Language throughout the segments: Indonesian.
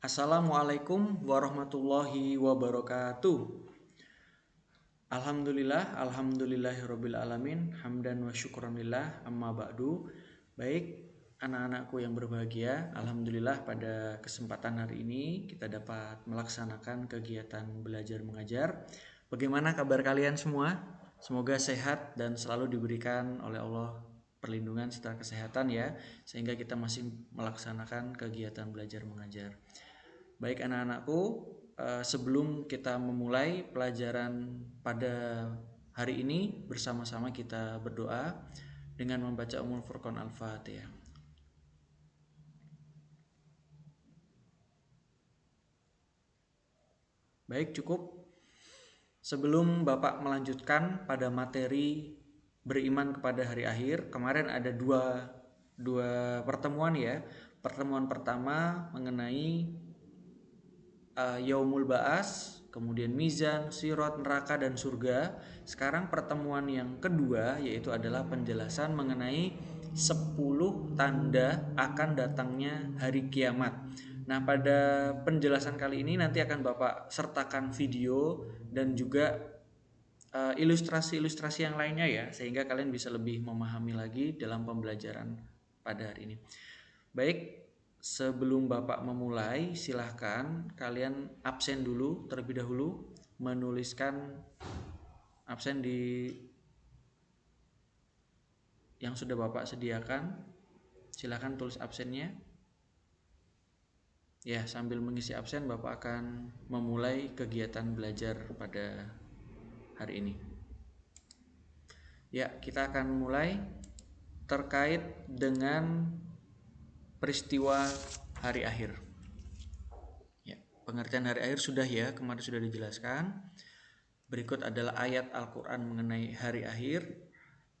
Assalamualaikum warahmatullahi wabarakatuh. Alhamdulillahirabbil alamin, hamdan wa syukranillah, amma ba'du. Baik, anak-anakku yang berbahagia, alhamdulillah pada kesempatan hari ini kita dapat melaksanakan kegiatan belajar mengajar. Bagaimana kabar kalian semua? Semoga sehat dan selalu diberikan oleh Allah perlindungan serta kesehatan ya, sehingga kita masih melaksanakan kegiatan belajar mengajar. Baik anak-anakku, sebelum kita memulai pelajaran pada hari ini, bersama-sama kita berdoa dengan membaca Ummul Furqan Al-Fatihah. Baik, cukup. Sebelum Bapak melanjutkan pada materi beriman kepada hari akhir, kemarin ada dua pertemuan ya. Pertemuan pertama mengenai Yaumul Ba'as, kemudian Mizan, Sirat, neraka dan surga. Sekarang pertemuan yang kedua yaitu adalah penjelasan mengenai 10 tanda akan datangnya hari kiamat. Nah, pada penjelasan kali ini nanti akan Bapak sertakan video dan juga ilustrasi-ilustrasi yang lainnya ya, sehingga kalian bisa lebih memahami lagi dalam pembelajaran pada hari ini. Baik, sebelum Bapak memulai, silahkan kalian absen dulu terlebih dahulu, menuliskan absen di yang sudah Bapak sediakan. Silahkan tulis absennya. Ya, sambil mengisi absen Bapak akan memulai kegiatan belajar pada hari ini. Ya, kita akan mulai terkait dengan peristiwa hari akhir. Ya, pengertian hari akhir sudah ya, kemarin sudah dijelaskan. Berikut adalah ayat Al-Qur'an mengenai hari akhir.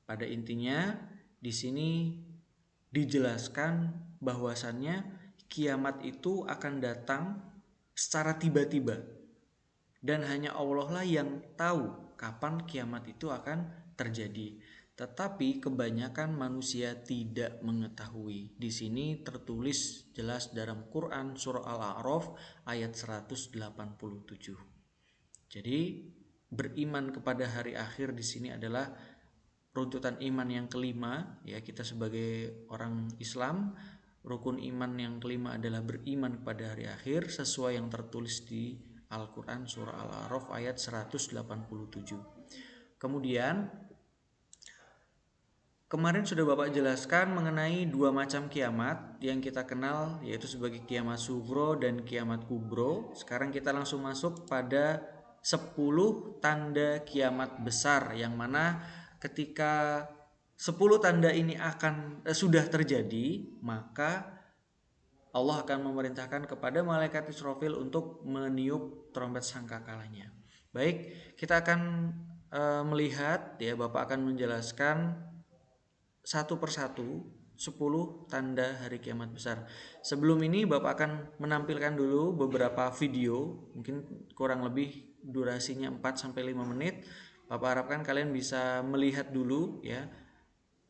Pada intinya di sini dijelaskan bahwasannya kiamat itu akan datang secara tiba-tiba dan hanya Allah lah yang tahu kapan kiamat itu akan terjadi. Tetapi kebanyakan manusia tidak mengetahui. Di sini tertulis jelas dalam Quran surah Al-A'raf ayat 187. Jadi beriman kepada hari akhir di sini adalah runtutan iman yang kelima ya, kita sebagai orang Islam, rukun iman yang kelima adalah beriman kepada hari akhir sesuai yang tertulis di Al-Quran surah Al-A'raf ayat 187. Kemudian kemarin sudah Bapak jelaskan mengenai dua macam kiamat yang kita kenal, yaitu sebagai kiamat sugro dan kiamat kubro. Sekarang kita langsung masuk pada 10 tanda kiamat besar, yang mana ketika 10 tanda ini sudah terjadi, maka Allah akan memerintahkan kepada malaikat Israfil untuk meniup trompet sangkakalanya. Baik, kita akan melihat ya, Bapak akan menjelaskan satu persatu 10 tanda hari kiamat besar. Sebelum ini Bapak akan menampilkan dulu beberapa video, mungkin kurang lebih durasinya 4-5 menit. Bapak harapkan kalian bisa melihat dulu ya.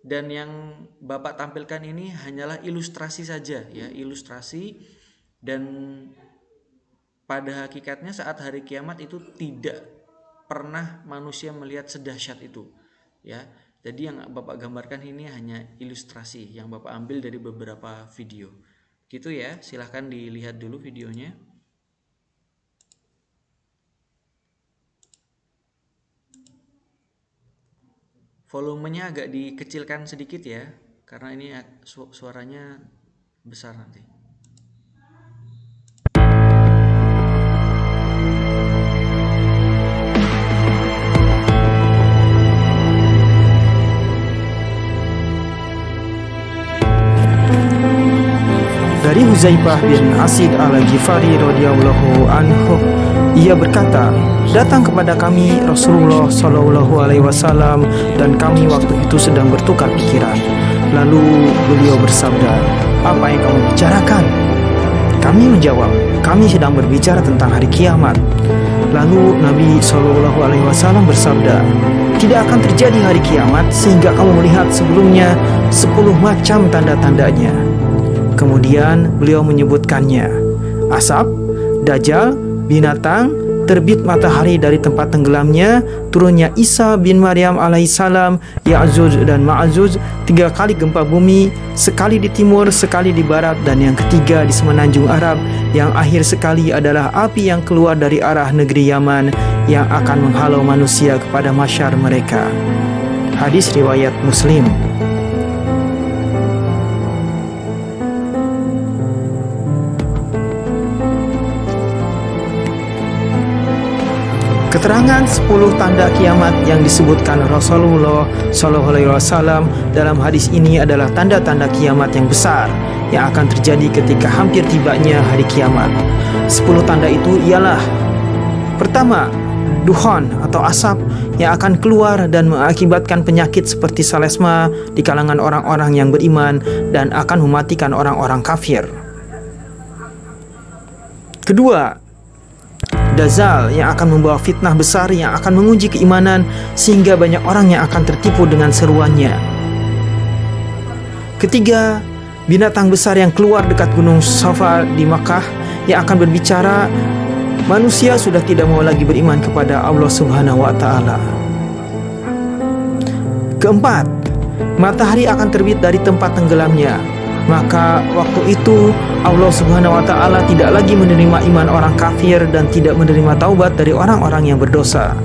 Dan yang Bapak tampilkan ini hanyalah ilustrasi saja ya, ilustrasi, dan pada hakikatnya saat hari kiamat itu tidak pernah manusia melihat sedahsyat itu ya. Jadi yang Bapak gambarkan ini hanya ilustrasi yang Bapak ambil dari beberapa video. Gitu ya, silahkan dilihat dulu videonya. Volumenya agak dikecilkan sedikit ya, karena ini suaranya besar nanti. Dari Huzaifah bin Asid al-Ghifari radhiyallahu anhu, ia berkata, datang kepada kami Rasulullah Shallallahu alaihi wasallam dan kami waktu itu sedang bertukar pikiran. Lalu beliau bersabda, apa yang kamu bicarakan? Kami menjawab, kami sedang berbicara tentang hari kiamat. Lalu Nabi Shallallahu alaihi wasallam bersabda, tidak akan terjadi hari kiamat sehingga kamu melihat sebelumnya 10 macam tanda-tandanya. Kemudian beliau menyebutkannya. asap, dajjal, binatang, terbit matahari dari tempat tenggelamnya, turunnya Isa bin Maryam alaihissalam, Ya'juj dan Ma'juj, 3 kali gempa bumi, sekali di timur, sekali di barat, dan yang ketiga di semenanjung Arab, yang akhir sekali adalah api yang keluar dari arah negeri Yaman yang akan menghalau manusia kepada masyar mereka. Hadis riwayat Muslim. Keterangan 10 tanda kiamat yang disebutkan Rasulullah SAW dalam hadis ini adalah tanda-tanda kiamat yang besar yang akan terjadi ketika hampir tibanya hari kiamat. 10 tanda itu ialah: pertama, dukhon atau asap yang akan keluar dan mengakibatkan penyakit seperti salesma di kalangan orang-orang yang beriman dan akan mematikan orang-orang kafir. Kedua, dajjal yang akan membawa fitnah besar yang akan menguji keimanan sehingga banyak orang yang akan tertipu dengan seruannya. Ketiga, binatang besar yang keluar dekat gunung Safa di Makkah yang akan berbicara, manusia sudah tidak mau lagi beriman kepada Allah Subhanahu wa taala. Keempat, matahari akan terbit dari tempat tenggelamnya. Maka waktu itu Allah Subhanahu wa taala tidak lagi menerima iman orang kafir dan tidak menerima taubat dari orang-orang yang berdosa.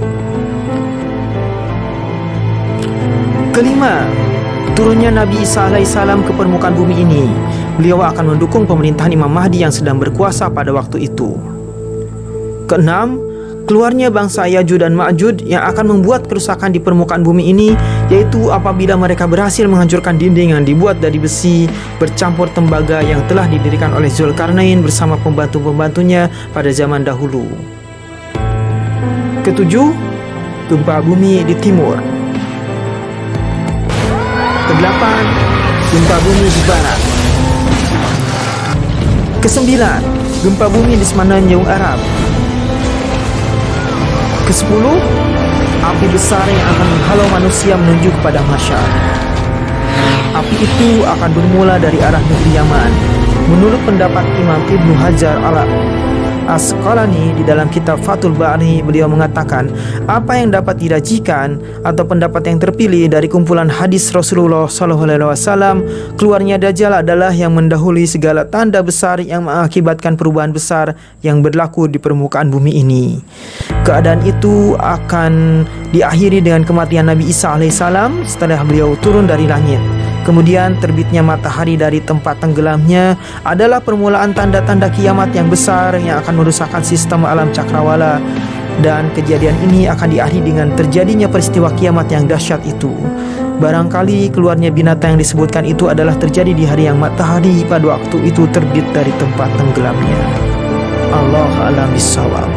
Kelima, turunnya Nabi Isa alaihissalam ke permukaan bumi ini. Beliau akan mendukung pemerintahan Imam Mahdi yang sedang berkuasa pada waktu itu. Keenam, keluarnya bangsa Ya'juj dan Ma'juj yang akan membuat kerusakan di permukaan bumi ini, yaitu apabila mereka berhasil menghancurkan dinding yang dibuat dari besi bercampur tembaga yang telah didirikan oleh Zulkarnain bersama pembantu-pembantunya pada zaman dahulu. Ketujuh, gempa bumi di timur. Kedelapan, gempa bumi di barat. Kesembilan, gempa bumi di semenanjung Arab. Kesepuluh, api besar yang akan menghalau manusia menuju kepada masyar. Api itu akan bermula dari arah negeri Yaman. Menurut pendapat Imam Ibnu Hajar Al-Asqalani di dalam kitab Fathul Bari, beliau mengatakan apa yang dapat dirajikan atau pendapat yang terpilih dari kumpulan hadis Rasulullah SAW, keluarnya Dajjal adalah yang mendahului segala tanda besar yang mengakibatkan perubahan besar yang berlaku di permukaan bumi ini. Keadaan itu akan diakhiri dengan kematian Nabi Isa alaihissalam setelah beliau turun dari langit. Kemudian terbitnya matahari dari tempat tenggelamnya adalah permulaan tanda-tanda kiamat yang besar yang akan merusakkan sistem alam cakrawala, dan kejadian ini akan diakhiri dengan terjadinya peristiwa kiamat yang dahsyat itu. Barangkali keluarnya binatang yang disebutkan itu adalah terjadi di hari yang matahari pada waktu itu terbit dari tempat tenggelamnya. Allah a'lam bishawab.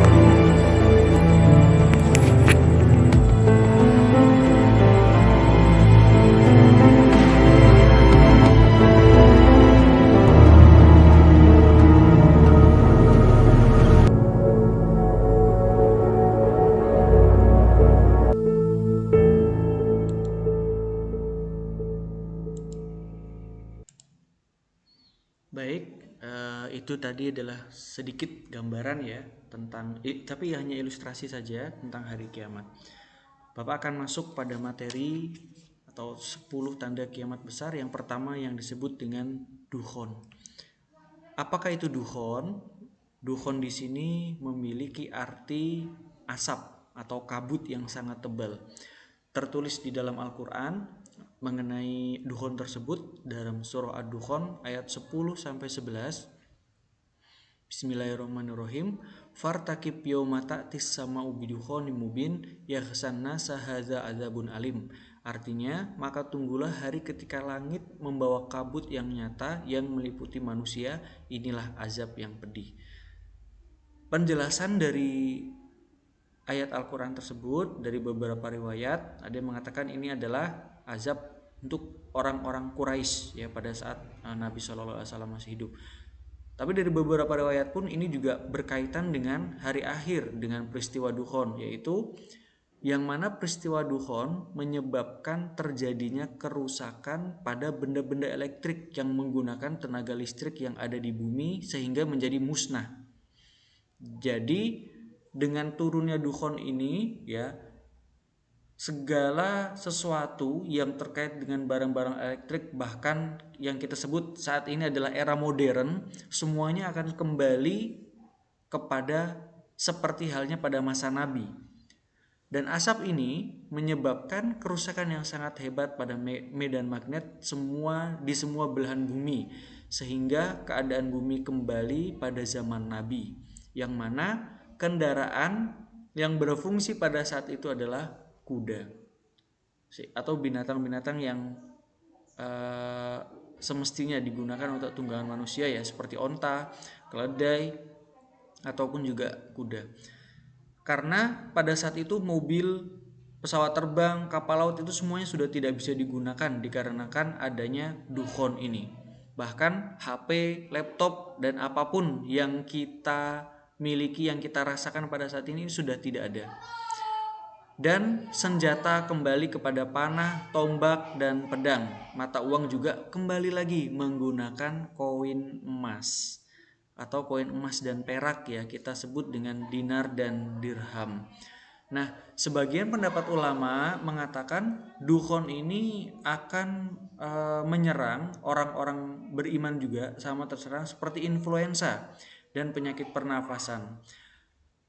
Baik, itu tadi adalah sedikit gambaran ya tentang, tapi hanya ilustrasi saja tentang hari kiamat. Bapak akan masuk pada materi atau 10 tanda kiamat besar. Yang pertama yang disebut dengan dukhon. Apakah itu dukhon? Dukhon di sini memiliki arti asap atau kabut yang sangat tebal. Tertulis di dalam Al-Qur'an mengenai dukhon tersebut dalam surah Ad-Dukhan ayat 10 sampai 11. Bismillahirrahmanirrahim. Fartakib yauma ta'tis sama'u bidukhanin mubin yaghsanna sahadza adzabun alim. Artinya, maka tunggulah hari ketika langit membawa kabut yang nyata yang meliputi manusia, inilah azab yang pedih. Penjelasan dari ayat Al-Quran tersebut dari beberapa riwayat, ada yang mengatakan ini adalah azab untuk orang-orang Quraisy ya pada saat Nabi SAW masih hidup. Tapi dari beberapa riwayat pun ini juga berkaitan dengan hari akhir, dengan peristiwa dukhon, yaitu yang mana peristiwa dukhon menyebabkan terjadinya kerusakan pada benda-benda elektrik yang menggunakan tenaga listrik yang ada di bumi sehingga menjadi musnah. Jadi dengan turunnya dukhon ini ya, segala sesuatu yang terkait dengan barang-barang elektrik, bahkan yang kita sebut saat ini adalah era modern, semuanya akan kembali kepada seperti halnya pada masa Nabi. Dan asap ini menyebabkan kerusakan yang sangat hebat pada medan magnet di semua belahan bumi, sehingga keadaan bumi kembali pada zaman Nabi, yang mana kendaraan yang berfungsi pada saat itu adalah kuda atau binatang-binatang yang semestinya digunakan untuk tunggangan manusia ya, seperti onta, keledai, ataupun juga kuda. Karena pada saat itu mobil, pesawat terbang, kapal laut itu semuanya sudah tidak bisa digunakan dikarenakan adanya dukhon ini. Bahkan HP, laptop, dan apapun yang kita miliki, yang kita rasakan pada saat ini sudah tidak ada. Dan senjata kembali kepada panah, tombak, dan pedang. Mata uang juga kembali lagi menggunakan koin emas atau koin emas dan perak ya, kita sebut dengan dinar dan dirham. Nah, sebagian pendapat ulama mengatakan dukhon ini akan menyerang orang-orang beriman juga, sama terserang seperti influenza dan penyakit pernafasan.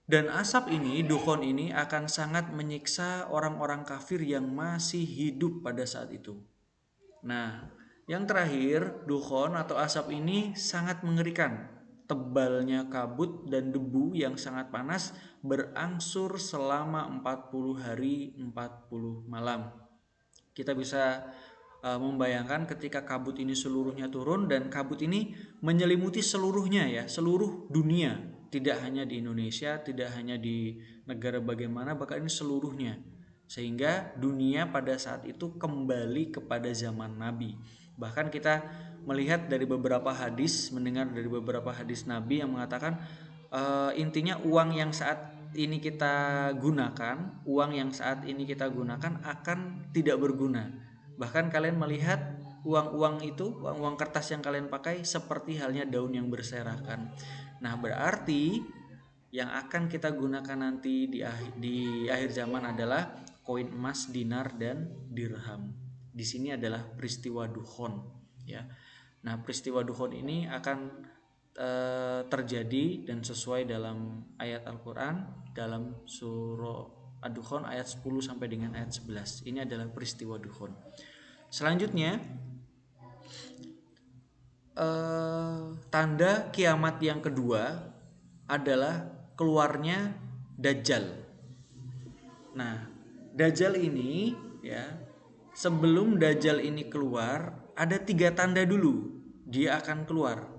Dan asap ini, dukhon ini akan sangat menyiksa orang-orang kafir yang masih hidup pada saat itu. Nah, yang terakhir, dukhon atau asap ini sangat mengerikan. Tebalnya kabut dan debu yang sangat panas berangsur selama 40 hari 40 malam. Kita bisa membayangkan ketika kabut ini seluruhnya turun, dan kabut ini menyelimuti seluruhnya ya, seluruh dunia, tidak hanya di Indonesia, tidak hanya di negara bagaimana, bahkan ini seluruhnya, sehingga dunia pada saat itu kembali kepada zaman Nabi. Bahkan kita melihat dari beberapa hadis, mendengar dari beberapa hadis Nabi yang mengatakan intinya uang yang saat ini kita gunakan, akan tidak berguna. Bahkan kalian melihat uang-uang itu, uang-uang kertas yang kalian pakai seperti halnya daun yang berserakan. Nah, berarti yang akan kita gunakan nanti di akhir zaman adalah koin emas, dinar, dan dirham. Di sini adalah peristiwa dukhon ya. Nah, peristiwa dukhon ini akan terjadi dan sesuai dalam ayat Al-Quran dalam surah Ad-Dukhan ayat 10 sampai dengan ayat 11. Ini adalah peristiwa dukhon. Selanjutnya, tanda kiamat yang kedua adalah keluarnya Dajjal. Nah, Dajjal ini ya, sebelum Dajjal ini keluar, ada 3 tanda dulu dia akan keluar.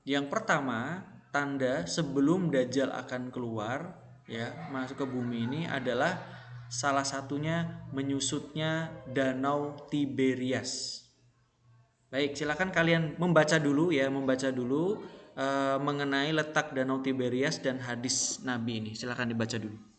Yang pertama, tanda sebelum Dajjal akan keluar ya, masuk ke bumi ini adalah salah satunya menyusutnya Danau Tiberias. Baik, silakan kalian membaca dulu mengenai letak Danau Tiberias dan hadis Nabi ini. Silakan dibaca dulu.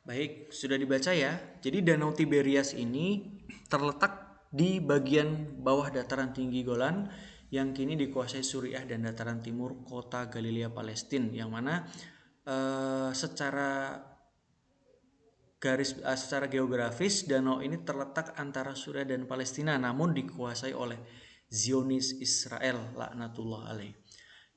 Baik, sudah dibaca ya. Jadi Danau Tiberias ini terletak di bagian bawah dataran tinggi Golan yang kini dikuasai Suriah dan dataran timur kota Galilea Palestina, yang mana secara geografis danau ini terletak antara Suriah dan Palestina, namun dikuasai oleh Zionis Israel laknatullah alaih.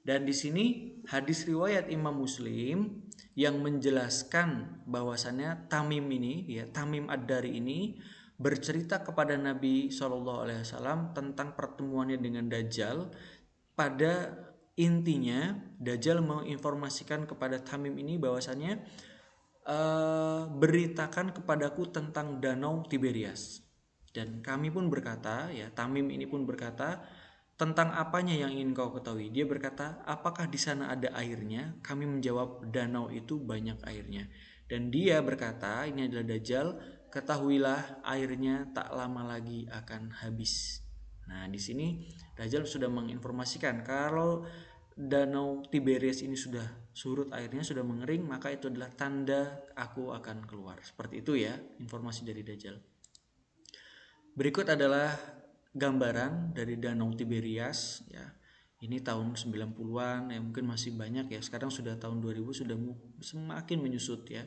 Dan di sini hadis riwayat Imam Muslim yang menjelaskan bahwasannya Tamim ini ya, Tamim Ad-Dari ini bercerita kepada Nabi SAW tentang pertemuannya dengan Dajjal. Pada intinya Dajjal menginformasikan kepada Tamim ini bahwasannya beritakan kepadaku tentang Danau Tiberias. Dan kami pun berkata ya, Tamim ini pun berkata, tentang apanya yang ingin kau ketahui? Dia berkata, apakah di sana ada airnya? Kami menjawab, danau itu banyak airnya. Dan dia berkata, ini adalah Dajjal, ketahuilah airnya tak lama lagi akan habis. Nah, di sini Dajjal sudah menginformasikan kalau danau Tiberias ini sudah surut airnya, sudah mengering, maka itu adalah tanda aku akan keluar. Seperti itu ya informasi dari Dajjal. Berikut adalah gambaran dari danau Tiberias ya. Ini tahun 90-an ya, mungkin masih banyak ya. Sekarang sudah tahun 2000 sudah semakin menyusut ya.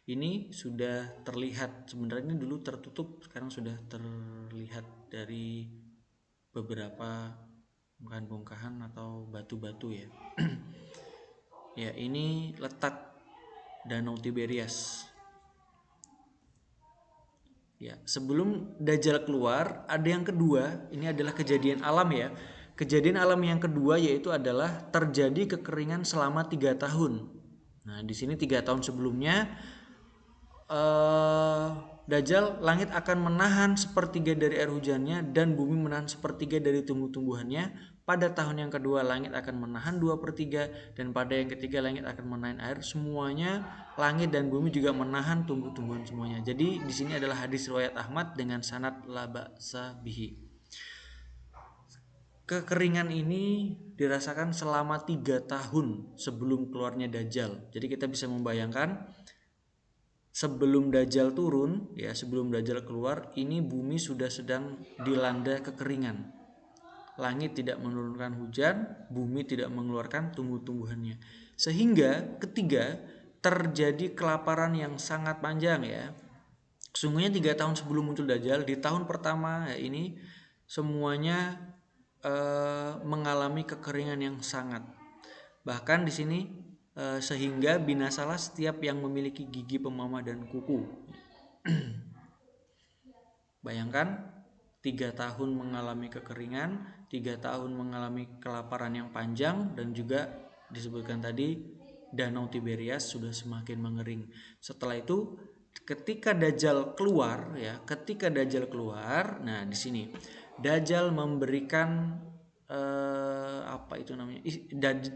Ini sudah terlihat, sebenarnya ini dulu tertutup, sekarang sudah terlihat dari beberapa bongkahan atau batu-batu ya. Ya, ini letak danau Tiberias. Ya, sebelum Dajjal keluar, ada yang kedua, ini adalah kejadian alam ya. Kejadian alam yang kedua yaitu adalah terjadi kekeringan selama 3 tahun. Nah, di sini 3 tahun sebelumnya Dajjal, langit akan menahan sepertiga dari air hujannya dan bumi menahan sepertiga dari tumbuh-tumbuhannya. Pada tahun yang kedua langit akan menahan 2/3 dan pada yang ketiga langit akan menahan air. Semuanya langit dan bumi juga menahan tumbuh-tumbuhan semuanya. Jadi di sini adalah hadis riwayat Ahmad dengan sanad la ba'sa bihi. Kekeringan ini dirasakan selama 3 tahun sebelum keluarnya Dajjal. Jadi kita bisa membayangkan sebelum Dajjal turun ya, sebelum Dajjal keluar, ini bumi sudah sedang dilanda kekeringan. Langit tidak menurunkan hujan, bumi tidak mengeluarkan tumbuh-tumbuhannya. Sehingga ketiga terjadi kelaparan yang sangat panjang ya. Sesungguhnya 3 tahun sebelum muncul Dajjal, di tahun pertama ya, ini semuanya mengalami kekeringan yang sangat. Bahkan di sini sehingga binasalah setiap yang memiliki gigi pemamah dan kuku. Bayangkan 3 tahun mengalami kekeringan, 3 tahun mengalami kelaparan yang panjang, dan juga disebutkan tadi danau Tiberias sudah semakin mengering. Setelah itu ketika Dajjal keluar ya, nah di sini Dajjal memberikan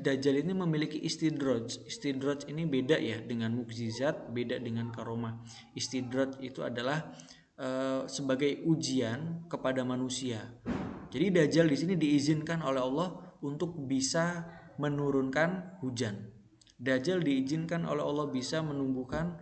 Dajjal ini memiliki istidraj. Istidraj ini beda ya dengan mukjizat, beda dengan karomah. Istidraj itu adalah sebagai ujian kepada manusia. Jadi Dajjal di sini diizinkan oleh Allah untuk bisa menurunkan hujan. Dajjal diizinkan oleh Allah bisa menumbuhkan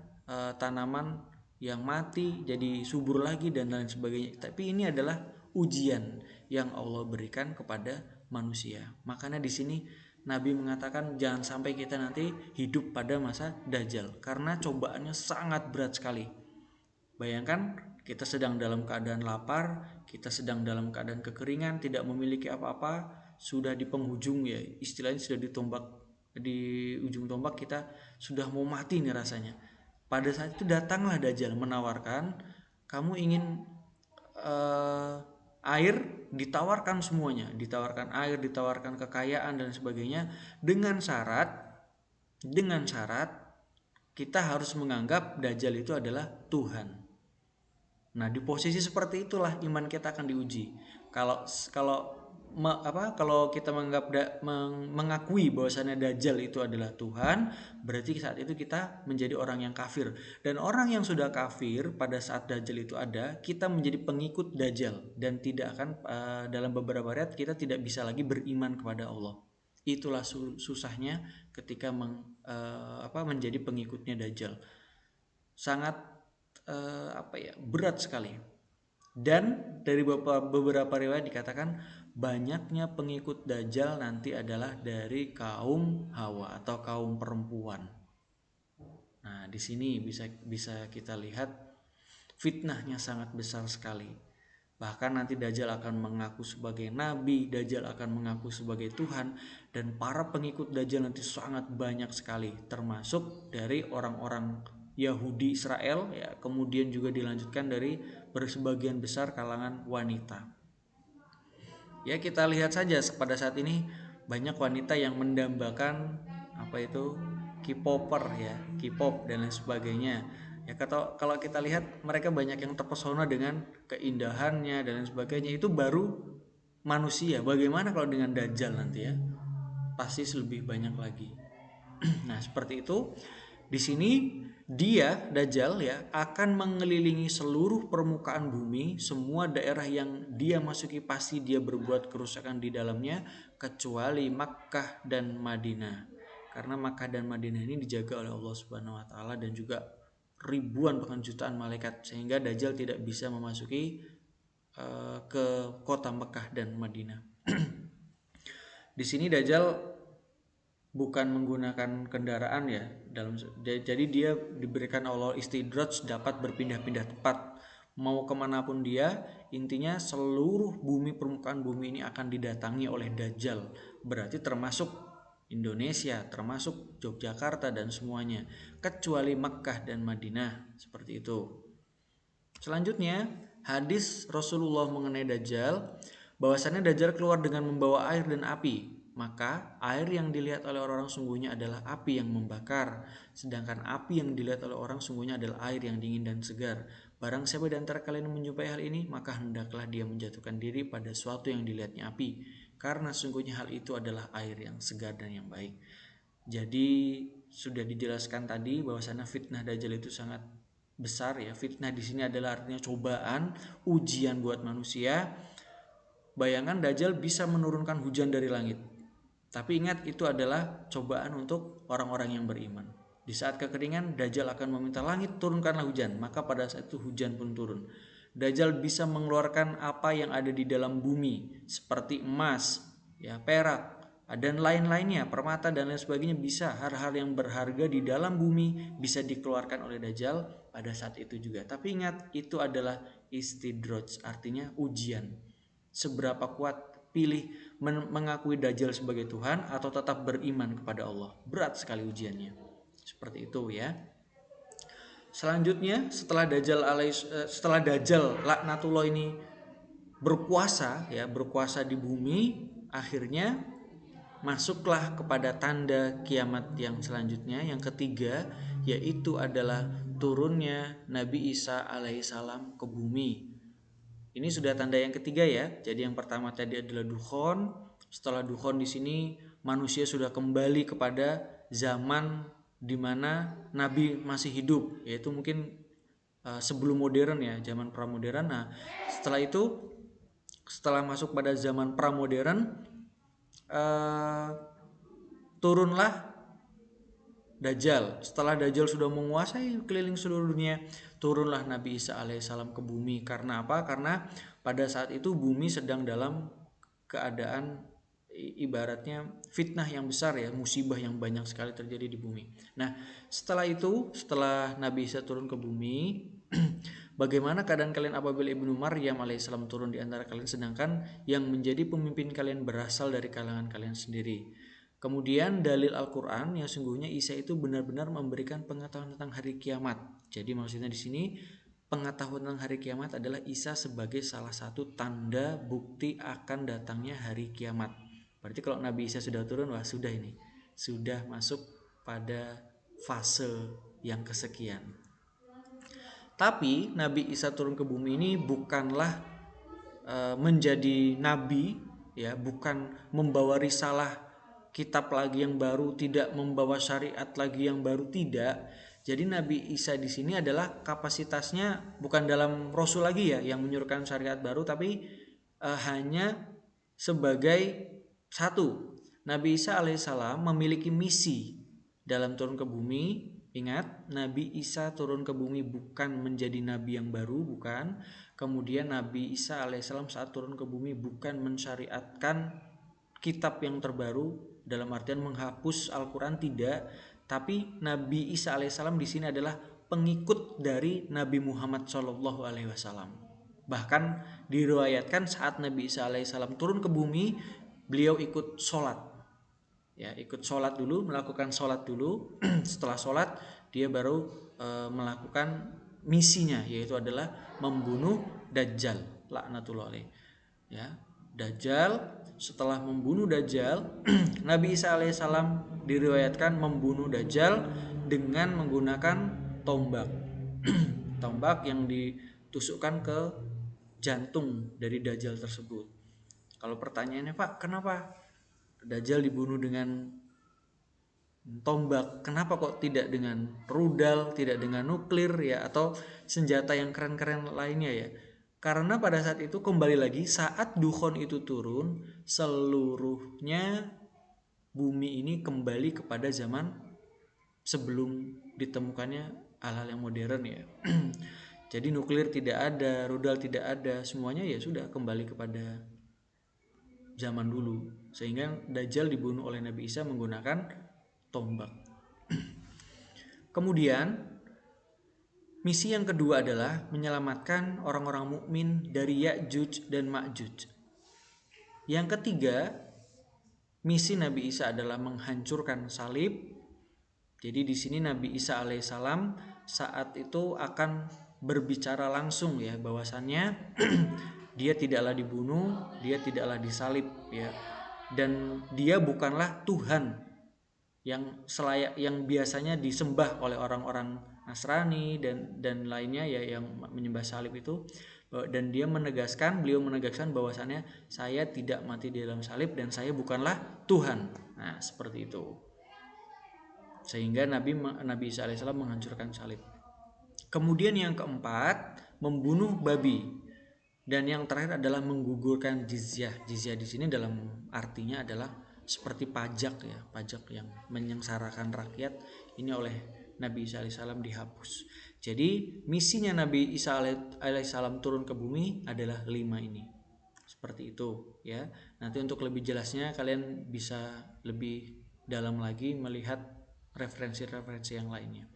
tanaman yang mati jadi subur lagi dan lain sebagainya. Tapi ini adalah ujian yang Allah berikan kepada manusia. Makanya di sini Nabi mengatakan jangan sampai kita nanti hidup pada masa Dajjal karena cobaannya sangat berat sekali. Bayangkan kita sedang dalam keadaan lapar, kita sedang dalam keadaan kekeringan, tidak memiliki apa-apa, sudah di penghujung ya, istilahnya sudah di ujung tombak, kita sudah mau mati nih rasanya. Pada saat itu datanglah Dajjal menawarkan, kamu ingin air, ditawarkan semuanya, ditawarkan air, ditawarkan kekayaan dan sebagainya, dengan syarat kita harus menganggap Dajjal itu adalah Tuhan. Nah, di posisi seperti itulah iman kita akan diuji. Kalau kita mengakui bahwasannya Dajjal itu adalah Tuhan, berarti saat itu kita menjadi orang yang kafir. Dan orang yang sudah kafir pada saat Dajjal itu ada, kita menjadi pengikut Dajjal dan tidak akan dalam beberapa ayat kita tidak bisa lagi beriman kepada Allah. Itulah susahnya ketika menjadi pengikutnya Dajjal. Sangat berat sekali. Dan dari beberapa riwayat dikatakan banyaknya pengikut Dajjal nanti adalah dari kaum Hawa atau kaum perempuan. Nah, di sini bisa kita lihat fitnahnya sangat besar sekali. Bahkan nanti Dajjal akan mengaku sebagai nabi, Dajjal akan mengaku sebagai Tuhan, dan para pengikut Dajjal nanti sangat banyak sekali, termasuk dari orang-orang Yahudi Israel ya, kemudian juga dilanjutkan dari bersebagian besar kalangan wanita. Ya, kita lihat saja pada saat ini banyak wanita yang mendambakan K-popper ya, K-pop dan lain sebagainya. Ya, kalau kita lihat mereka banyak yang terpesona dengan keindahannya dan lain sebagainya. Itu baru manusia. Bagaimana kalau dengan Dajjal nanti ya? Pasti lebih banyak lagi. Nah, seperti itu. Di sini dia Dajjal ya akan mengelilingi seluruh permukaan bumi, semua daerah yang dia masuki pasti dia berbuat kerusakan di dalamnya kecuali Makkah dan Madinah. Karena Makkah dan Madinah ini dijaga oleh Allah Subhanahu wa taala dan juga ribuan bahkan jutaan malaikat, sehingga Dajjal tidak bisa memasuki ke kota Mekah dan Madinah. Di sini Dajjal bukan menggunakan kendaraan ya jadi dia diberikan Allah istidraj dapat berpindah-pindah tempat mau kemanapun dia. Intinya seluruh permukaan bumi ini akan didatangi oleh Dajjal, berarti termasuk Indonesia, termasuk Yogyakarta dan semuanya kecuali Makkah dan Madinah, seperti itu. Selanjutnya hadis Rasulullah mengenai Dajjal, bahwasannya Dajjal keluar dengan membawa air dan api. Maka air yang dilihat oleh orang sungguhnya adalah api yang membakar, sedangkan api yang dilihat oleh orang sungguhnya adalah air yang dingin dan segar. Barang siapa di antara kalian menjumpai hal ini, maka hendaklah dia menjatuhkan diri pada suatu yang dilihatnya api, karena sungguhnya hal itu adalah air yang segar dan yang baik. Jadi sudah dijelaskan tadi bahwasanya fitnah Dajjal itu sangat besar ya. Fitnah di sini adalah artinya cobaan, ujian buat manusia. Bayangkan Dajjal bisa menurunkan hujan dari langit. Tapi ingat, itu adalah cobaan untuk orang-orang yang beriman. Di saat kekeringan, Dajjal akan meminta langit turunkanlah hujan, maka pada saat itu hujan pun turun. Dajjal bisa mengeluarkan apa yang ada di dalam bumi seperti emas, ya, perak, dan lain-lainnya, permata dan lain sebagainya, bisa hal-hal yang berharga di dalam bumi bisa dikeluarkan oleh Dajjal pada saat itu juga. Tapi ingat, itu adalah istidraj, artinya ujian. Seberapa kuat pilih mengakui Dajjal sebagai Tuhan atau tetap beriman kepada Allah. Berat sekali ujiannya. Seperti itu ya. Selanjutnya setelah Dajjal laknatullah ini berkuasa di bumi, akhirnya masuklah kepada tanda kiamat yang selanjutnya, yang ketiga, yaitu adalah turunnya Nabi Isa alaihissalam ke bumi. Ini sudah tanda yang ketiga ya. Jadi yang pertama tadi adalah dukhon. Setelah dukhon di sini manusia sudah kembali kepada zaman di mana Nabi masih hidup, yaitu mungkin sebelum modern ya, zaman pramodern. Nah, setelah itu, setelah masuk pada zaman pramodern, turunlah Dajjal. Setelah Dajjal sudah menguasai keliling seluruh dunia, turunlah Nabi Isa alaihissalam ke bumi. Karena apa? Karena pada saat itu bumi sedang dalam keadaan ibaratnya fitnah yang besar ya, musibah yang banyak sekali terjadi di bumi. Nah, setelah itu, setelah Nabi Isa turun ke bumi, bagaimana keadaan kalian apabila Ibnu Maryam alaihissalam turun di antara kalian, sedangkan yang menjadi pemimpin kalian berasal dari kalangan kalian sendiri? Kemudian dalil Al-Quran yang sungguhnya Isa itu benar-benar memberikan pengetahuan tentang hari kiamat. Jadi maksudnya di sini pengetahuan tentang hari kiamat adalah Isa sebagai salah satu tanda bukti akan datangnya hari kiamat. Berarti kalau Nabi Isa sudah turun, wah sudah ini, sudah masuk pada fase yang kesekian. Tapi Nabi Isa turun ke bumi ini bukanlah menjadi nabi ya, bukan membawa risalah kitab lagi yang baru, tidak membawa syariat lagi yang baru, tidak. Jadi Nabi Isa di sini adalah kapasitasnya bukan dalam Rasul lagi ya yang menyuruhkan syariat baru, tapi hanya sebagai satu. Nabi Isa alaihissalam memiliki misi dalam turun ke bumi. Ingat, Nabi Isa turun ke bumi bukan menjadi nabi yang baru, bukan. Kemudian Nabi Isa alaihissalam saat turun ke bumi bukan mensyariatkan kitab yang terbaru dalam artian menghapus Al-Quran, tidak. Tapi Nabi Isa alaihissalam di sini adalah pengikut dari Nabi Muhammad SAW. Bahkan diriwayatkan saat Nabi Isa alaihissalam turun ke bumi, beliau ikut sholat. Ya, ikut sholat dulu, melakukan sholat dulu. Setelah sholat dia baru melakukan misinya, yaitu adalah membunuh Dajjal laknatullah alaih. Ya, Dajjal. Setelah membunuh Dajjal, Nabi Isa alaihissalam diriwayatkan membunuh Dajjal dengan menggunakan tombak. Tombak yang ditusukkan ke jantung dari Dajjal tersebut. Kalau pertanyaannya, Pak, kenapa Dajjal dibunuh dengan tombak. Kenapa kok tidak dengan rudal, tidak dengan nuklir ya, atau senjata yang keren-keren lainnya ya? Karena pada saat itu kembali lagi saat dukhon itu turun, seluruhnya bumi ini kembali kepada zaman sebelum ditemukannya hal-hal yang modern ya. Jadi nuklir tidak ada, rudal tidak ada, semuanya ya sudah kembali kepada zaman dulu. Sehingga Dajjal dibunuh oleh Nabi Isa menggunakan tombak. Kemudian misi yang kedua adalah menyelamatkan orang-orang mukmin dari Ya'juj dan Ma'juj. Yang ketiga, misi Nabi Isa adalah menghancurkan salib. Jadi di sini Nabi Isa alaihissalam saat itu akan berbicara langsung ya, bahwasannya dia tidaklah dibunuh, dia tidaklah disalib ya. Dan dia bukanlah Tuhan yang biasanya disembah oleh orang-orang Nasrani dan lainnya ya, yang menyembah salib itu. Dan beliau menegaskan bahwasannya saya tidak mati di dalam salib dan saya bukanlah Tuhan. Nah, seperti itu. Sehingga Nabi Isa alaihissalam menghancurkan salib. Kemudian yang keempat, membunuh babi. Dan yang terakhir adalah menggugurkan jizyah. Jizyah di sini dalam artinya adalah seperti pajak ya, pajak yang menyengsarakan rakyat. Ini oleh Nabi Isa alaihissalam dihapus. Jadi misinya Nabi Isa alaihissalam turun ke bumi adalah 5 ini. Seperti itu ya. Nanti untuk lebih jelasnya kalian bisa lebih dalam lagi melihat referensi-referensi yang lainnya.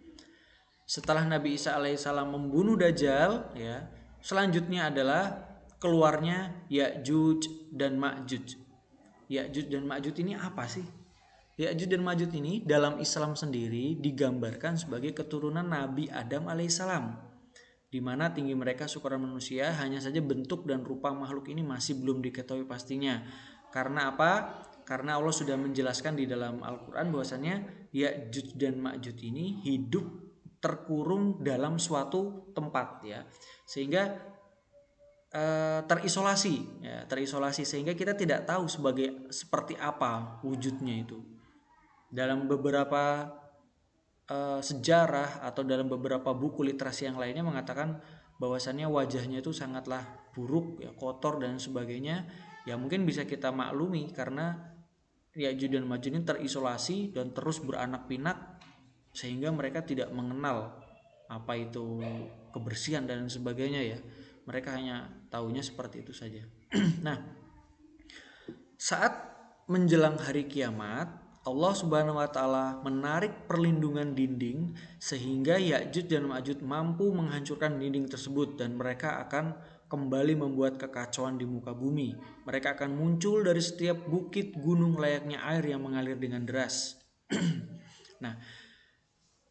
Setelah Nabi Isa alaihissalam membunuh Dajjal ya, selanjutnya adalah keluarnya Ya'juj dan Ma'juj. Ya'juj dan Ma'juj ini apa sih? Ya'juj dan Ma'juj ini dalam Islam sendiri digambarkan sebagai keturunan Nabi Adam alaihissalam, di mana tinggi mereka seukuran manusia, hanya saja bentuk dan rupa makhluk ini masih belum diketahui pastinya. Karena apa? Karena Allah sudah menjelaskan di dalam Al-Quran bahwasannya Ya'juj dan Ma'juj ini hidup terkurung dalam suatu tempat ya, sehingga terisolasi sehingga kita tidak tahu seperti apa wujudnya itu. Dalam beberapa sejarah atau dalam beberapa buku literasi yang lainnya mengatakan bahwasannya wajahnya itu sangatlah buruk ya, kotor dan sebagainya. Ya mungkin bisa kita maklumi karena Ya'juj dan Ma'juj ini terisolasi dan terus beranak pinak, sehingga mereka tidak mengenal apa itu kebersihan dan sebagainya ya. Mereka hanya tahunya seperti itu saja. Nah, saat menjelang hari kiamat, Allah Subhanahu wa taala menarik perlindungan dinding sehingga Ya'juj dan Ma'juj mampu menghancurkan dinding tersebut dan mereka akan kembali membuat kekacauan di muka bumi. Mereka akan muncul dari setiap bukit gunung layaknya air yang mengalir dengan deras. Nah,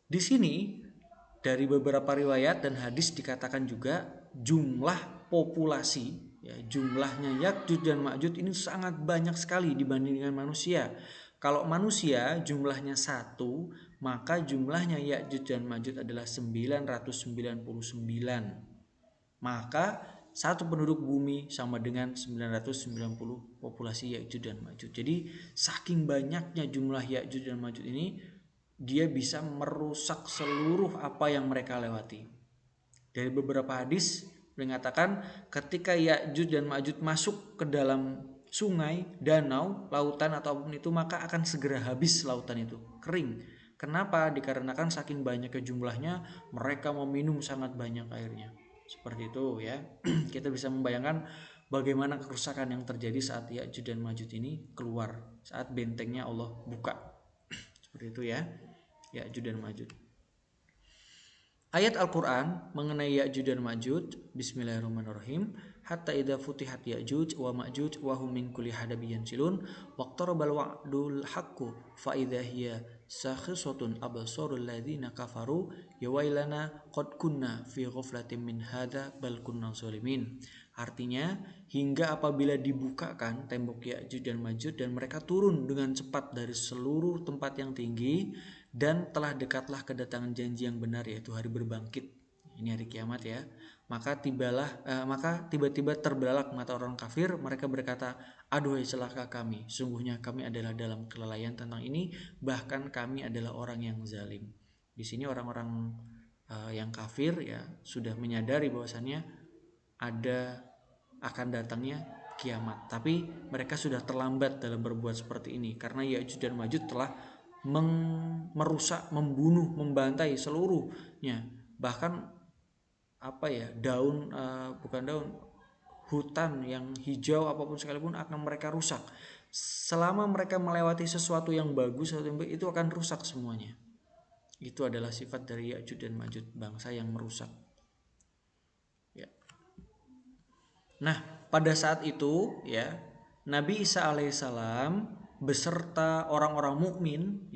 di sini dari beberapa riwayat dan hadis dikatakan juga jumlah populasi ya, jumlahnya Ya'juj dan Ma'juj ini sangat banyak sekali dibanding dengan manusia. Kalau manusia jumlahnya 1, maka jumlahnya Ya'juj dan Ma'juj adalah 999. Maka satu penduduk bumi sama dengan 990 populasi Ya'juj dan Ma'juj. Jadi saking banyaknya jumlah Ya'juj dan Ma'juj ini, dia bisa merusak seluruh apa yang mereka lewati. Dari beberapa hadis mengatakan ketika Ya'juj dan Ma'juj masuk ke dalam sungai, danau, lautan ataupun itu, maka akan segera habis lautan itu, kering. Kenapa? Dikarenakan saking banyaknya jumlahnya, mereka meminum sangat banyak airnya. Seperti itu ya. Kita bisa membayangkan bagaimana kerusakan yang terjadi saat Ya'juj dan Ma'juj ini keluar, saat bentengnya Allah buka. Seperti itu ya. Ya'juj dan Ma'juj. Ayat Al-Quran mengenai Ya'juj dan Ma'juj, Bismillahirrahmanirrahim. Hatta idza futihat Ya'juj wa Ma'juj wa hum min kulli hadabin yansilun waqtarabal wa'dul haqqu fa idza hiya sakhisatun absarul ladzina kafaru ya wailana qad kunna fi ghaflatin min hadza bal kunna zalimin. Artinya, hingga apabila dibukakan tembok Ya'juj dan Ma'juj dan mereka turun dengan cepat dari seluruh tempat yang tinggi, dan telah dekatlah kedatangan janji yang benar, yaitu hari berbangkit. Ini hari kiamat ya. Maka tiba-tiba terbelalak mata orang kafir, mereka berkata, Aduhai celaka kami, sungguhnya kami adalah dalam kelalaian tentang ini, bahkan kami adalah orang yang zalim. Di sini orang-orang yang kafir ya sudah menyadari bahwasannya ada akan datangnya kiamat, tapi mereka sudah terlambat dalam berbuat seperti ini karena Ya'juj dan Ma'juj telah merusak, membunuh, membantai seluruhnya, bahkan bukan daun, hutan yang hijau apapun sekalipun akan mereka rusak. Selama mereka melewati sesuatu yang bagus itu akan rusak semuanya. Itu adalah sifat dari Ya'juj dan Ma'juj, bangsa yang merusak. Ya. Nah, pada saat itu ya Nabi Isa alaihissalam beserta orang-orang mukmin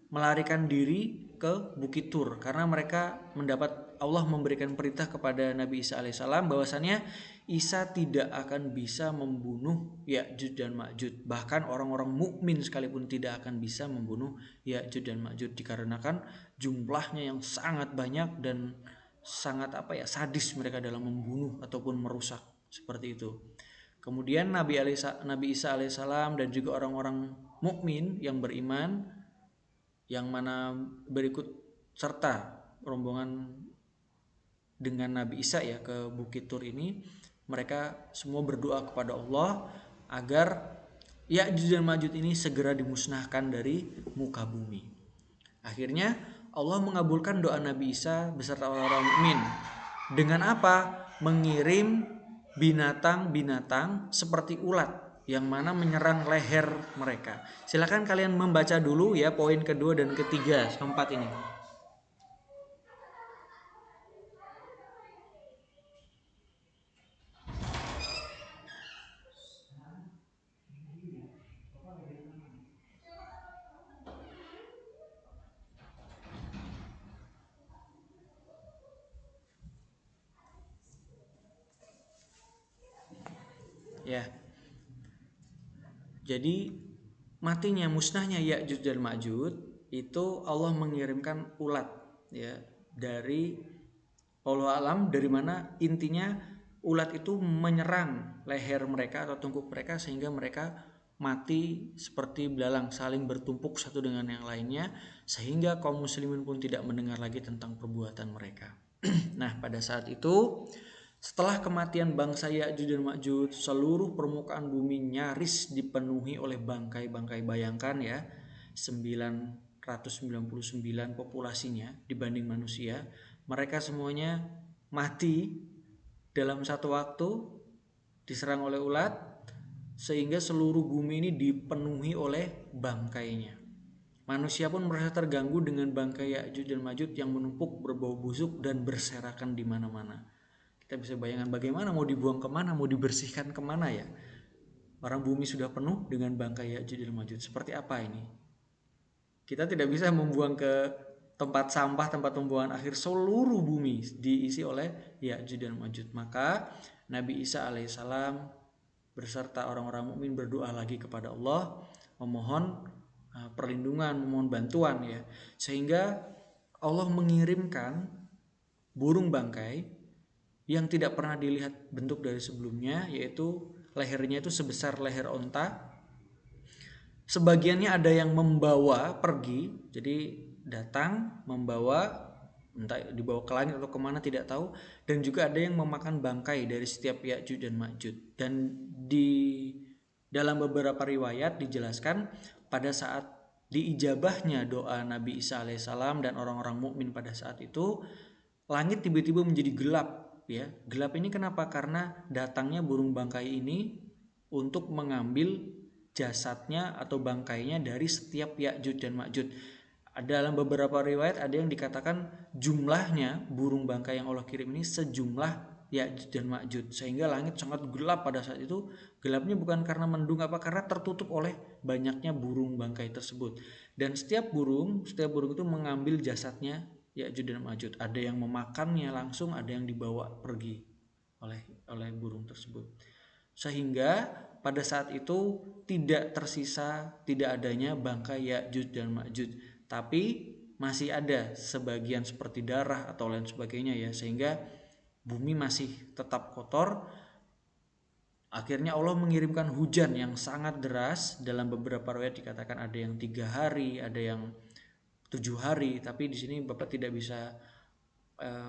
melarikan diri ke Bukit Tur karena mereka mendapat Allah memberikan perintah kepada Nabi Isa alaihissalam bahwasannya Isa tidak akan bisa membunuh Ya'juj dan Ma'juj, bahkan orang-orang mukmin sekalipun tidak akan bisa membunuh Ya'juj dan Ma'juj dikarenakan jumlahnya yang sangat banyak dan sangat sadis mereka dalam membunuh ataupun merusak seperti itu. Kemudian Nabi Isa alaihissalam dan juga orang-orang mukmin yang beriman yang mana berikut serta rombongan dengan Nabi Isa ya ke Bukit Tur ini, mereka semua berdoa kepada Allah agar Ya'juj dan Ma'juj ini segera dimusnahkan dari muka bumi. Akhirnya Allah mengabulkan doa Nabi Isa beserta orang-orang mukmin. Dengan apa? Mengirim binatang-binatang seperti ulat yang mana menyerang leher mereka. Silakan kalian membaca dulu ya poin kedua dan ketiga, keempat ini. Ya. Jadi matinya, musnahnya Ya'juj dan Ma'juj itu Allah mengirimkan ulat ya dari Allah alam dari mana, intinya ulat itu menyerang leher mereka atau tungkuk mereka sehingga mereka mati seperti belalang saling bertumpuk satu dengan yang lainnya sehingga kaum muslimin pun tidak mendengar lagi tentang perbuatan mereka. Nah, pada saat itu setelah kematian bangsa Ya'juj dan Ma'juj, seluruh permukaan bumi nyaris dipenuhi oleh bangkai-bangkai. Bayangkan ya, 999 populasinya dibanding manusia. Mereka semuanya mati dalam satu waktu, diserang oleh ulat, sehingga seluruh bumi ini dipenuhi oleh bangkainya. Manusia pun merasa terganggu dengan bangkai Ya'juj dan Ma'juj yang menumpuk, berbau busuk dan berserakan di mana-mana. Kita bisa bayangkan bagaimana mau dibuang kemana, mau dibersihkan kemana ya. Orang bumi sudah penuh dengan bangkai Ya'juj dan Ma'juj. Seperti apa ini? Kita tidak bisa membuang ke tempat sampah, tempat pembuangan akhir. Seluruh bumi diisi oleh Ya'juj dan Ma'juj. Maka Nabi Isa alaihissalam beserta orang-orang mukmin berdoa lagi kepada Allah, memohon perlindungan, memohon bantuan ya. Sehingga Allah mengirimkan burung bangkai yang tidak pernah dilihat bentuk dari sebelumnya, yaitu lehernya itu sebesar leher onta. Sebagiannya ada yang membawa pergi, jadi datang membawa, entah dibawa ke langit atau kemana tidak tahu, dan juga ada yang memakan bangkai dari setiap Ya'juj dan Ma'juj. Dan di dalam beberapa riwayat dijelaskan pada saat diijabahnya doa Nabi Isa alaihissalam dan orang-orang mukmin pada saat itu, langit tiba-tiba menjadi gelap. Ya, gelap ini kenapa? Karena datangnya burung bangkai ini untuk mengambil jasadnya atau bangkainya dari setiap Ya'juj dan Ma'juj. Dalam beberapa riwayat ada yang dikatakan jumlahnya burung bangkai yang Allah kirim ini sejumlah Ya'juj dan Ma'juj, sehingga langit sangat gelap pada saat itu. Gelapnya bukan karena mendung karena tertutup oleh banyaknya burung bangkai tersebut. Dan setiap burung itu mengambil jasadnya Ya'juj dan Ma'juj. Ada yang memakannya langsung, ada yang dibawa pergi oleh burung tersebut. Sehingga pada saat itu tidak tersisa, tidak adanya bangkai Ya'juj dan Ma'juj, tapi masih ada sebagian seperti darah atau lain sebagainya ya, sehingga bumi masih tetap kotor. Akhirnya Allah mengirimkan hujan yang sangat deras. Dalam beberapa riwayat dikatakan ada yang 3 hari, ada yang 7 hari. Tapi di sini Bapak tidak bisa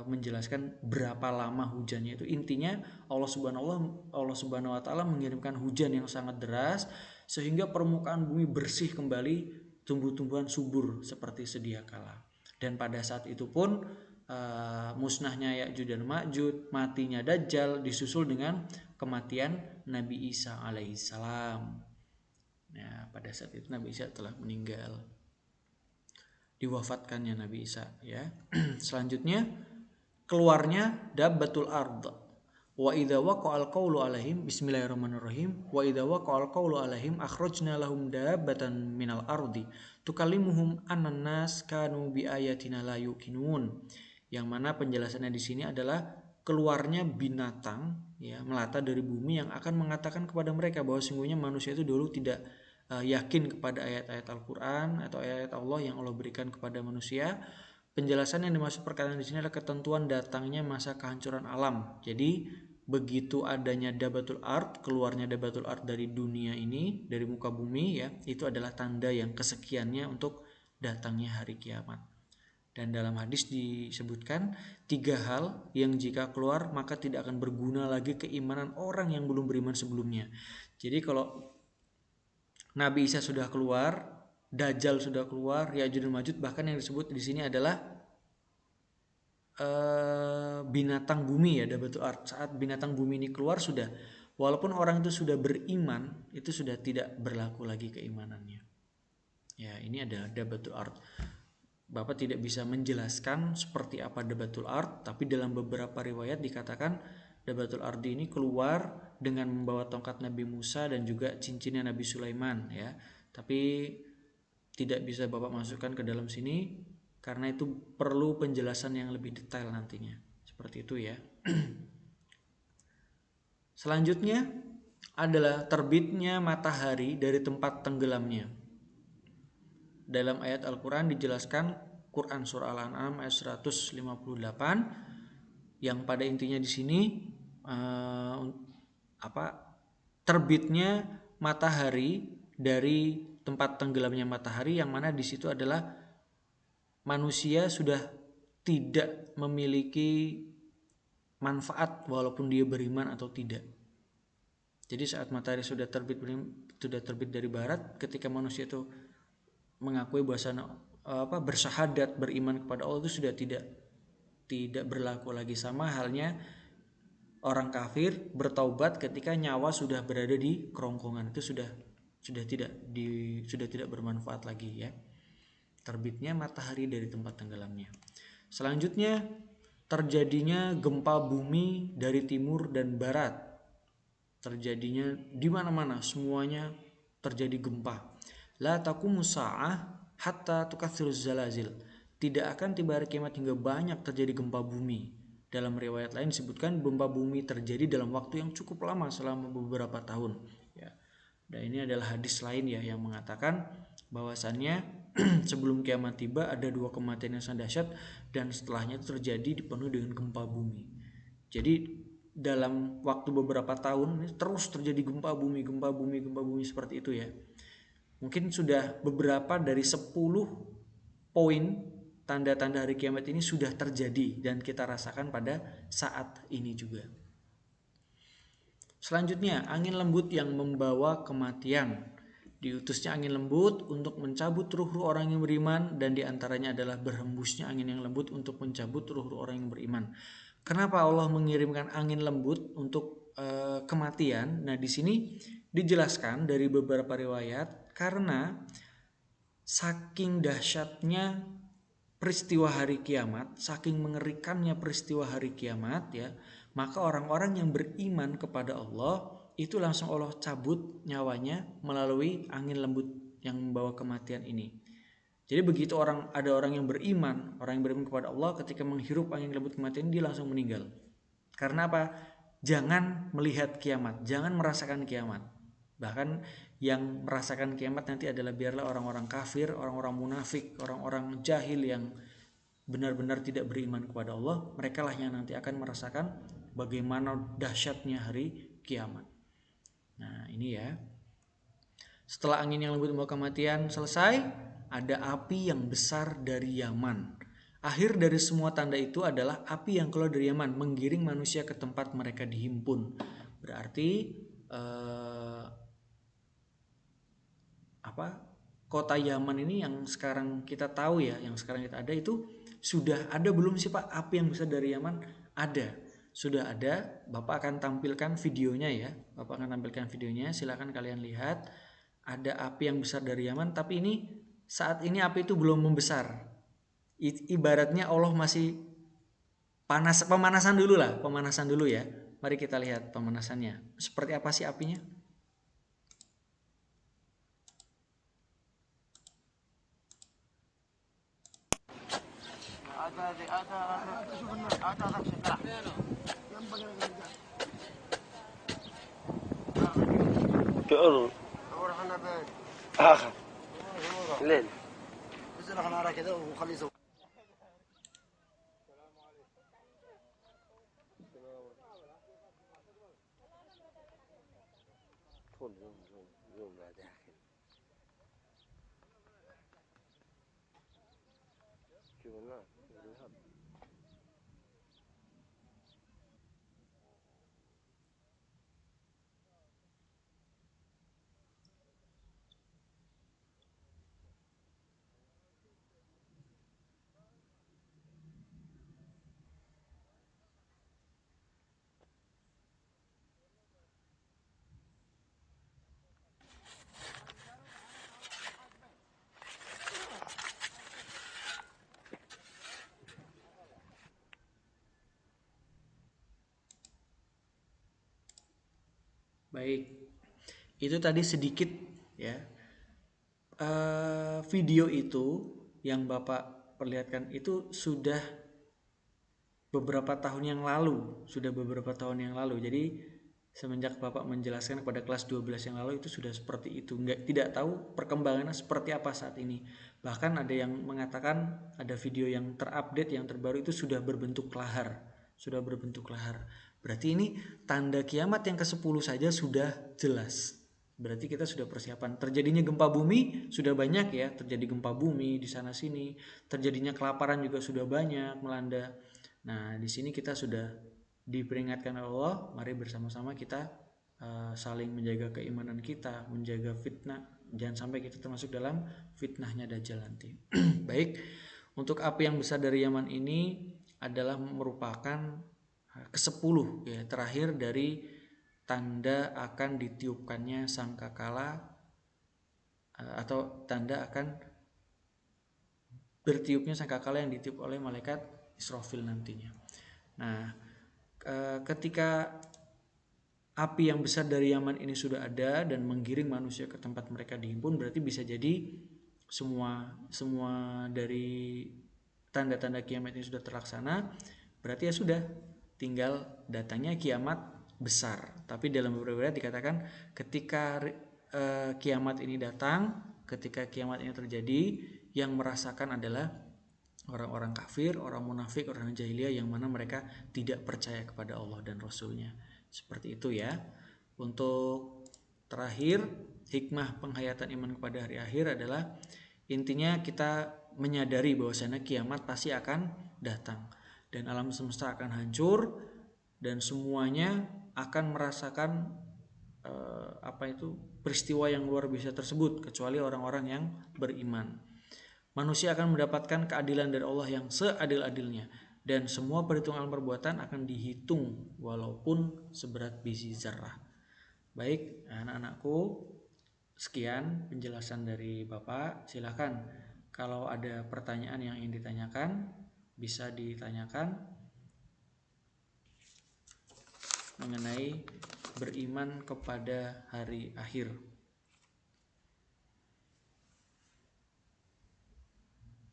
menjelaskan berapa lama hujannya itu. Intinya Allah Subhanahu wa taala mengirimkan hujan yang sangat deras sehingga permukaan bumi bersih kembali, tumbuh-tumbuhan subur seperti sedia kala. Dan pada saat itu pun musnahnya Ya'juj dan Ma'juj, matinya Dajjal disusul dengan kematian Nabi Isa alaihissalam. Nah, pada saat itu Nabi Isa telah meninggal, diwafatkannya Nabi Isa ya. Selanjutnya keluarnya dabbatul ard. Wa idza waqa'al qawlu alaihim, bismillahirrahmanirrahim, wa idza waqa'al qawlu alaihim akhrajna lahum dabbatan minal ardi tukallimuhum annan nas kanu bi ayatina la yuqinun. Yang mana penjelasannya di sini adalah keluarnya binatang ya, melata dari bumi yang akan mengatakan kepada mereka bahwa sungguhnya manusia itu dulu tidak yakin kepada ayat-ayat Al-Quran atau ayat Allah yang Allah berikan kepada manusia. Penjelasan yang dimaksud perkataan di sini adalah ketentuan datangnya masa kehancuran alam. Jadi begitu adanya dabatul ard, keluarnya dabatul ard dari dunia ini, dari muka bumi ya, itu adalah tanda yang kesekiannya untuk datangnya hari kiamat. Dan dalam hadis disebutkan 3 hal yang jika keluar maka tidak akan berguna lagi keimanan orang yang belum beriman sebelumnya. Jadi kalau Nabi Isa sudah keluar, Dajjal sudah keluar, Ya'juj dan Ma'juj, bahkan yang disebut di sini adalah binatang bumi ya, dabatul ard. Saat binatang bumi ini keluar sudah, walaupun orang itu sudah beriman, itu sudah tidak berlaku lagi keimanannya. Ya, ini adalah dabatul ard. Bapak tidak bisa menjelaskan seperti apa dabatul ard, tapi dalam beberapa riwayat dikatakan dabatul ard ini keluar dengan membawa tongkat Nabi Musa dan juga cincinnya Nabi Sulaiman ya. Tapi tidak bisa Bapak masukkan ke dalam sini karena itu perlu penjelasan yang lebih detail nantinya. Seperti itu ya. Selanjutnya adalah terbitnya matahari dari tempat tenggelamnya. Dalam ayat Al-Quran dijelaskan, Quran surah Al-An'am ayat 158, yang pada intinya di sini terbitnya matahari dari tempat tenggelamnya matahari, yang mana di situ adalah manusia sudah tidak memiliki manfaat walaupun dia beriman atau tidak. Jadi saat matahari sudah terbit dari barat, ketika manusia itu mengakui bahwa bersyahadat beriman kepada Allah itu sudah tidak berlaku lagi. Sama halnya orang kafir bertaubat ketika nyawa sudah berada di kerongkongan, itu sudah tidak bermanfaat lagi ya. Terbitnya matahari dari tempat tenggelamnya. Selanjutnya terjadinya gempa bumi dari timur dan barat. Terjadinya di mana-mana, semuanya terjadi gempa. La taqumu sa'ah hatta tukathiruz zalazil. Tidak akan tiba hari kiamat hingga banyak terjadi gempa bumi. Dalam riwayat lain disebutkan gempa bumi terjadi dalam waktu yang cukup lama, selama beberapa tahun ya. Dan ini adalah hadis lain ya yang mengatakan bahwasannya sebelum kiamat tiba ada 2 kematian yang sangat dahsyat, dan setelahnya itu terjadi dipenuhi dengan gempa bumi. Jadi dalam waktu beberapa tahun ini terus terjadi gempa bumi seperti itu ya. Mungkin sudah beberapa dari 10 poin tanda-tanda hari kiamat ini sudah terjadi dan kita rasakan pada saat ini juga. Selanjutnya, angin lembut yang membawa kematian. Diutusnya angin lembut untuk mencabut ruh-ruh orang yang beriman, dan diantaranya adalah berhembusnya angin yang lembut untuk mencabut ruh-ruh orang yang beriman. Kenapa Allah mengirimkan angin lembut untuk kematian? Nah, di sini dijelaskan dari beberapa riwayat, karena saking dahsyatnya peristiwa hari kiamat, saking mengerikannya peristiwa hari kiamat ya, maka orang-orang yang beriman kepada Allah itu langsung Allah cabut nyawanya melalui angin lembut yang membawa kematian ini. Jadi begitu ada orang yang beriman kepada Allah, ketika menghirup angin lembut kematian, dia langsung meninggal. Karena apa? Jangan melihat kiamat, jangan merasakan kiamat. Bahkan yang merasakan kiamat nanti adalah biarlah orang-orang kafir, orang-orang munafik, orang-orang jahil yang benar-benar tidak beriman kepada Allah. Mereka lah yang nanti akan merasakan bagaimana dahsyatnya hari kiamat. Nah, ini ya. Setelah angin yang lembut membawa kematian selesai, ada api yang besar dari Yaman. Akhir dari semua tanda itu adalah api yang keluar dari Yaman, menggiring manusia ke tempat mereka dihimpun. Berarti kota Yaman ini yang sekarang kita tahu ya, yang sekarang kita ada itu sudah ada belum sih Pak api yang besar dari Yaman? Ada, sudah ada. Bapak akan tampilkan videonya ya. Bapak akan tampilkan videonya. Silakan kalian lihat. Ada api yang besar dari Yaman, tapi ini saat ini api itu belum membesar. Ibaratnya Allah masih pemanasan dulu lah, pemanasan dulu ya. Mari kita lihat pemanasannya. Seperti apa sih apinya? شعور آخر ليل نزل نارا كذا وخليه يسوي طول يوم لا داخل شوف النار الهب Baik, itu tadi sedikit ya. Video itu yang Bapak perlihatkan itu sudah beberapa tahun yang lalu. Jadi semenjak Bapak menjelaskan kepada kelas 12 yang lalu itu sudah seperti itu. Tidak tahu perkembangannya seperti apa saat ini. Bahkan ada yang mengatakan ada video yang terupdate yang terbaru itu sudah berbentuk lahar. Berarti ini tanda kiamat yang ke-10 saja sudah jelas. Berarti kita sudah persiapan. Terjadinya gempa bumi sudah banyak ya, terjadi gempa bumi di sana sini. Terjadinya kelaparan juga sudah banyak melanda. Nah, di sini kita sudah diperingatkan oleh Allah, mari bersama-sama kita saling menjaga keimanan kita, menjaga fitnah. Jangan sampai kita termasuk dalam fitnahnya Dajjal nanti. Baik, untuk api yang besar dari Yaman ini adalah merupakan ke-10 ya, terakhir dari tanda akan ditiupkannya sangkakala atau tanda akan bertiupnya sangkakala yang ditiup oleh malaikat Israfil nantinya. Nah, ketika api yang besar dari Yaman ini sudah ada dan menggiring manusia ke tempat mereka dihimpun, berarti bisa jadi semua dari tanda-tanda kiamat ini sudah terlaksana. Berarti ya sudah, tinggal datangnya kiamat besar. Tapi dalam beberapa ayat dikatakan ketika kiamat ini datang, ketika kiamat ini terjadi, yang merasakan adalah orang-orang kafir, orang munafik, orang jahiliyah yang mana mereka tidak percaya kepada Allah dan Rasulnya. Seperti itu ya. Untuk terakhir, hikmah penghayatan iman kepada hari akhir adalah intinya kita menyadari bahwasanya kiamat pasti akan datang dan alam semesta akan hancur dan semuanya akan merasakan peristiwa yang luar biasa tersebut kecuali orang-orang yang beriman. Manusia akan mendapatkan keadilan dari Allah yang seadil-adilnya dan semua perhitungan perbuatan akan dihitung walaupun seberat biji zarah. Baik, anak-anakku, sekian penjelasan dari Bapak. Silakan kalau ada pertanyaan yang ingin ditanyakan bisa ditanyakan mengenai beriman kepada hari akhir.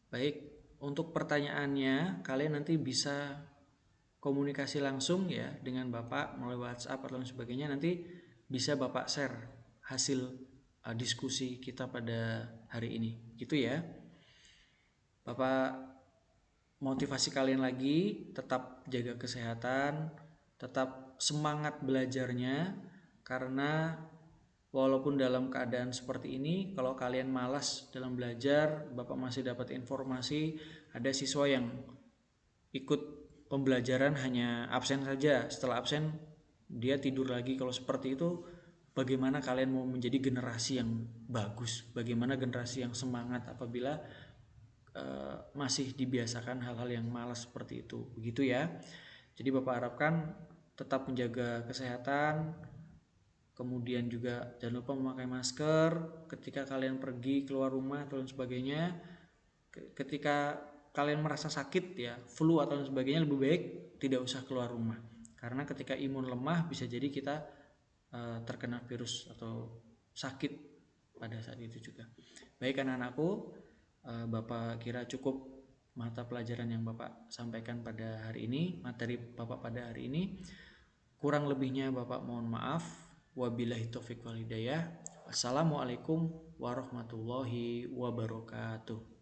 Baik, untuk pertanyaannya kalian nanti bisa komunikasi langsung ya dengan Bapak melalui WhatsApp atau lain sebagainya. Nanti bisa Bapak share hasil diskusi kita pada hari ini. Gitu ya. Bapak motivasi kalian lagi, tetap jaga kesehatan, tetap semangat belajarnya karena walaupun dalam keadaan seperti ini, kalau kalian malas dalam belajar, Bapak masih dapat informasi ada siswa yang ikut pembelajaran hanya absen saja, setelah absen dia tidur lagi. Kalau seperti itu, bagaimana kalian mau menjadi generasi yang bagus, bagaimana generasi yang semangat apabila masih dibiasakan hal-hal yang malas seperti itu, begitu ya. Jadi Bapak harapkan tetap menjaga kesehatan, kemudian juga jangan lupa memakai masker ketika kalian pergi keluar rumah atau sebagainya. Ketika kalian merasa sakit ya, flu atau sebagainya, lebih baik tidak usah keluar rumah, karena ketika imun lemah bisa jadi kita terkena virus atau sakit pada saat itu juga. Baik anak-anakku, Bapak kira cukup mata pelajaran yang Bapak sampaikan pada hari ini, materi Bapak pada hari ini. Kurang lebihnya Bapak mohon maaf. Wabillahi taufiq wal hidayah. Wassalamualaikum warahmatullahi wabarakatuh.